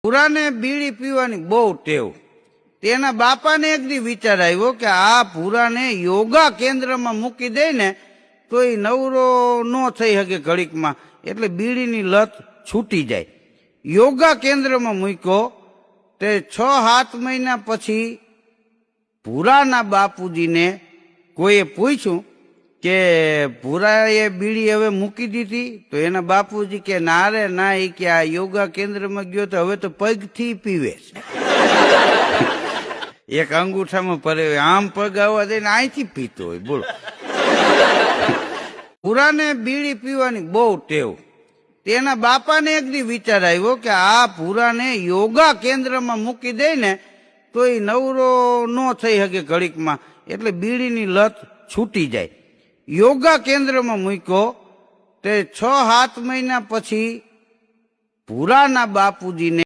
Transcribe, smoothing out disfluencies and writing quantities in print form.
પુરાને બીડી પીવાની બહુ ટેવ. તેના બાપાને એક દી વિચાર આવ્યો કે આ પુરાને યોગા કેન્દ્રમાં મૂકી દે ને તો એ નવરો ન થઈ શકે ઘડીકમાં, એટલે બીડીની લત છૂટી જાય. યોગા કેન્દ્રમાં મૂક્યો તે 6-7 મહિના પછી પુરાના બાપુજીને કોઈએ પૂછ્યું કે પુરાએ બીડી હવે મૂકી દીધી? તો એના બાપુજી કે ના રે ના, એ કે આ યોગા કેન્દ્રમાં ગયો તો હવે તો પગથી પીવે છે. એક અંગૂઠામાં પરે આમ પગ આવવા દઈને અહીંથી પીતો હોય. બોલો, પુરાને બીડી પીવાની બહુ ટેવ. તેના બાપાને એક દી વિચાર આવ્યો કે આ પુરાને યોગા કેન્દ્રમાં મૂકી દે ને તો એ નવરો ન થઈ શકે ઘડીકમાં, એટલે બીડીની લત છૂટી જાય. યોગા કેન્દ્રમાં મૂક્યો તે 6-7 મહિના પછી પુરાના બાપુજીને